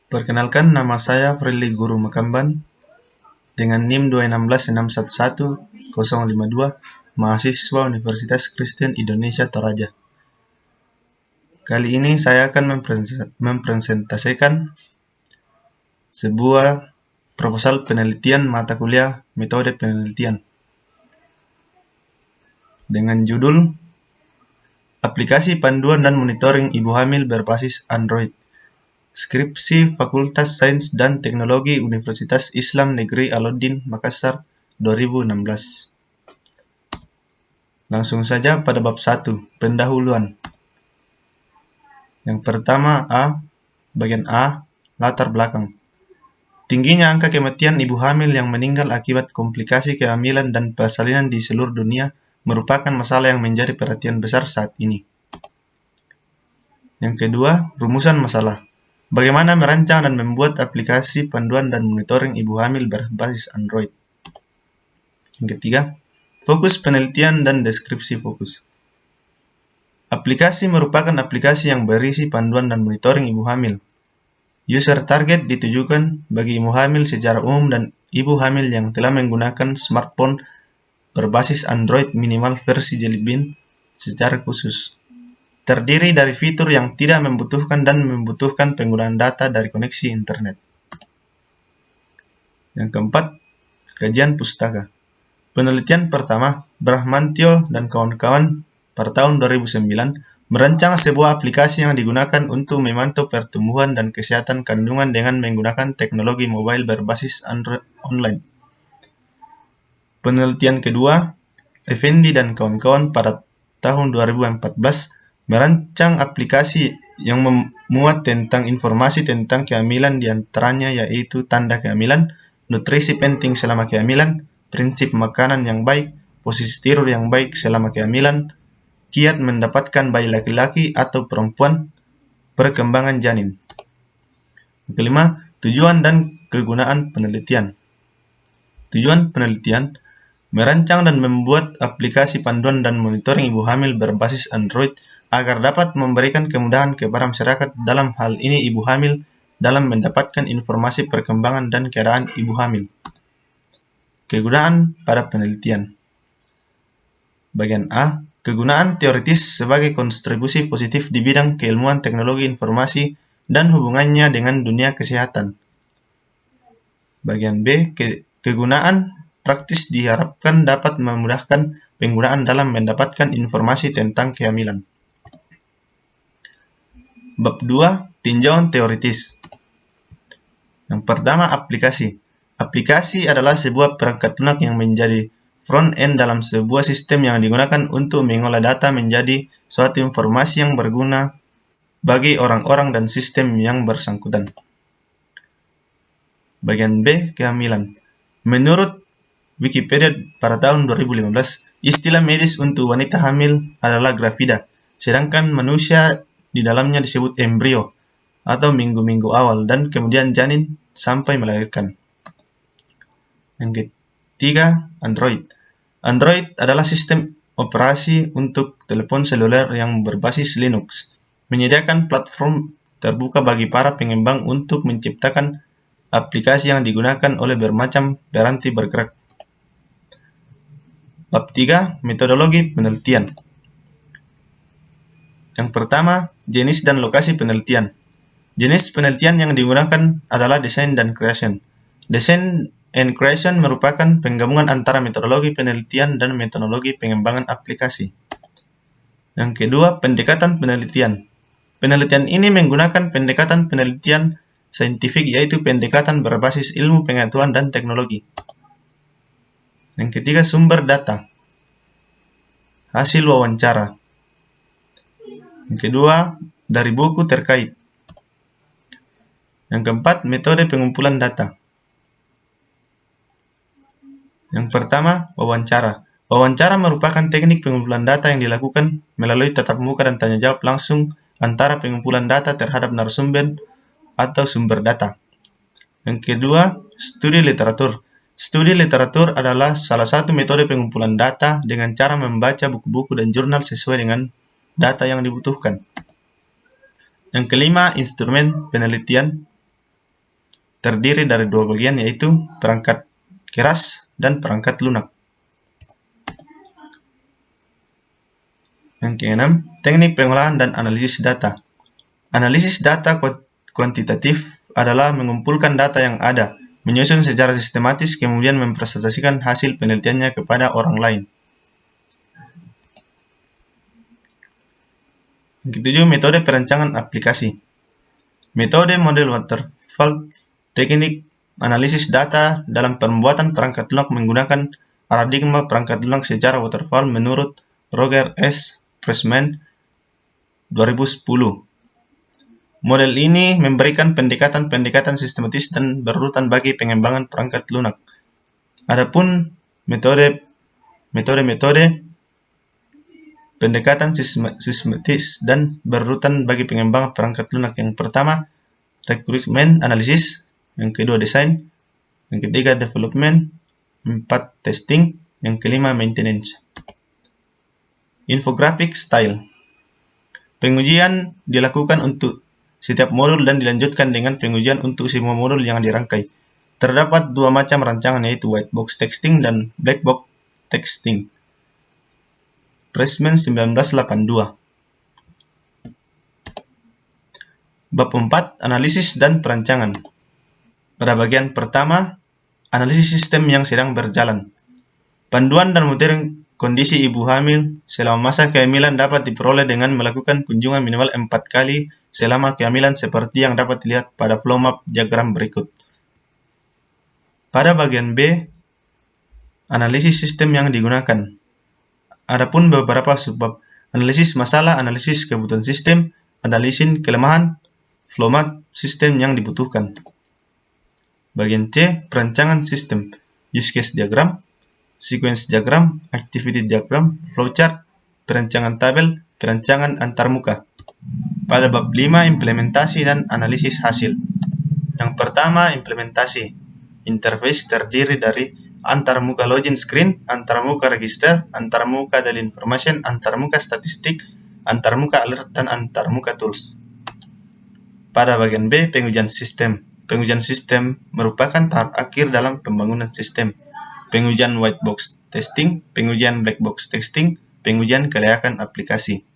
Perkenalkan, nama saya Frilly Guru Makamban dengan NIM 216611052, mahasiswa Universitas Kristen Indonesia Toraja. Kali ini saya akan mempresentasikan sebuah proposal penelitian mata kuliah metode penelitian dengan judul Aplikasi Panduan dan Monitoring Ibu Hamil berbasis Android. Skripsi Fakultas Sains dan Teknologi Universitas Islam Negeri Alauddin Makassar 2016. Langsung saja pada bab 1, pendahuluan. Yang pertama bagian A, latar belakang. Tingginya angka kematian ibu hamil yang meninggal akibat komplikasi kehamilan dan persalinan di seluruh dunia merupakan masalah yang menjadi perhatian besar saat ini. Yang kedua, rumusan masalah. Bagaimana merancang dan membuat aplikasi panduan dan monitoring ibu hamil berbasis Android. Yang ketiga, fokus penelitian dan deskripsi fokus. Aplikasi merupakan aplikasi yang berisi panduan dan monitoring ibu hamil. User target ditujukan bagi ibu hamil secara umum dan ibu hamil yang telah menggunakan smartphone berbasis Android minimal versi Jelly Bean secara khusus. Terdiri dari fitur yang tidak membutuhkan dan membutuhkan penggunaan data dari koneksi internet. Yang keempat, kajian pustaka. Penelitian pertama, Brahmantio dan kawan-kawan pada tahun 2009 merancang sebuah aplikasi yang digunakan untuk memantau pertumbuhan dan kesehatan kandungan dengan menggunakan teknologi mobile berbasis Android online. Penelitian kedua, Effendi dan kawan-kawan pada tahun 2014 merancang aplikasi yang memuat tentang informasi tentang kehamilan, diantaranya yaitu tanda kehamilan, nutrisi penting selama kehamilan, prinsip makanan yang baik, posisi tidur yang baik selama kehamilan, kiat mendapatkan bayi laki-laki atau perempuan, perkembangan janin. Yang kelima, tujuan dan kegunaan penelitian. Tujuan penelitian merancang dan membuat aplikasi panduan dan monitoring ibu hamil berbasis Android agar dapat memberikan kemudahan kepada masyarakat, dalam hal ini ibu hamil, dalam mendapatkan informasi perkembangan dan keadaan ibu hamil. Kegunaan pada penelitian. Bagian A, kegunaan teoritis sebagai kontribusi positif di bidang keilmuan teknologi informasi dan hubungannya dengan dunia kesehatan. Bagian B, kegunaan praktis diharapkan dapat memudahkan penggunaan dalam mendapatkan informasi tentang kehamilan. Bab 2, tinjauan teoritis. Yang pertama, aplikasi. Aplikasi adalah sebuah perangkat lunak yang menjadi front-end dalam sebuah sistem yang digunakan untuk mengolah data menjadi suatu informasi yang berguna bagi orang-orang dan sistem yang bersangkutan. Bagian B, kehamilan. Menurut Wikipedia pada tahun 2015, istilah medis untuk wanita hamil adalah gravida, sedangkan manusia di dalamnya disebut embrio atau minggu-minggu awal dan kemudian janin sampai melahirkan. Yang ketiga, Android. Android adalah sistem operasi untuk telepon seluler yang berbasis Linux, menyediakan platform terbuka bagi para pengembang untuk menciptakan aplikasi yang digunakan oleh bermacam piranti bergerak. Bab 3, metodologi penelitian. Yang pertama, jenis dan lokasi penelitian. Jenis penelitian yang digunakan adalah design dan creation. Design and creation merupakan penggabungan antara metodologi penelitian dan metodologi pengembangan aplikasi. Yang kedua, pendekatan penelitian. Penelitian ini menggunakan pendekatan penelitian saintifik, yaitu pendekatan berbasis ilmu pengetahuan dan teknologi. Yang ketiga, sumber data. Hasil wawancara. Yang kedua, dari buku terkait. Yang keempat, metode pengumpulan data. Yang pertama, wawancara. Wawancara merupakan teknik pengumpulan data yang dilakukan melalui tatap muka dan tanya jawab langsung antara pengumpulan data terhadap narasumber atau sumber data. Yang kedua, studi literatur. Studi literatur adalah salah satu metode pengumpulan data dengan cara membaca buku-buku dan jurnal sesuai dengan data yang dibutuhkan. Yang kelima, instrumen penelitian. terdiri dari dua bagian, yaitu perangkat keras dan perangkat lunak. Yang keenam, teknik pengolahan dan analisis data. Analisis data kuantitatif adalah mengumpulkan data yang ada, menyusun secara sistematis, kemudian mempresentasikan hasil penelitiannya kepada orang lain. Yang ketujuh, metode perancangan aplikasi. Metode model waterfall, teknik analisis data dalam pembuatan perangkat lunak menggunakan paradigma perangkat lunak secara waterfall menurut Roger S. Pressman 2010. Model ini memberikan pendekatan sistematis dan berurutan bagi pengembangan perangkat lunak. Adapun metode pendekatan sistematis dan berurutan bagi pengembangan perangkat lunak. Yang pertama, requirement analysis. Yang kedua, design. Yang ketiga, development. 4, testing. Yang kelima, maintenance. Infographic style. Pengujian dilakukan untuk setiap modul dan dilanjutkan dengan pengujian untuk semua modul yang dirangkai. Terdapat dua macam rancangan, yaitu white box texting dan black box texting. Pressman 1982. Bab 4, analisis dan perancangan. Pada bagian pertama, analisis sistem yang sedang berjalan. Panduan dan monitoring kondisi ibu hamil selama masa kehamilan dapat diperoleh dengan melakukan kunjungan minimal 4 kali selama kehamilan seperti yang dapat dilihat pada flow map diagram berikut. Pada bagian B, analisis sistem yang digunakan. Adapun beberapa subbab: analisis masalah, analisis kebutuhan sistem, analisis kelemahan, flow map sistem yang dibutuhkan. Bagian C, perancangan sistem, use case diagram, sequence diagram, activity diagram, flowchart, perancangan tabel, perancangan antarmuka. Pada bab 5, implementasi dan analisis hasil. Yang pertama, implementasi. Interface terdiri dari antarmuka login screen, antarmuka register, antarmuka daily information, antarmuka statistik, antarmuka alert, dan antarmuka tools. Pada bagian B, pengujian sistem. Pengujian sistem merupakan tahap akhir dalam pembangunan sistem. Pengujian white box testing, pengujian black box testing, pengujian kelayakan aplikasi.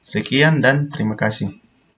Sekian dan terima kasih.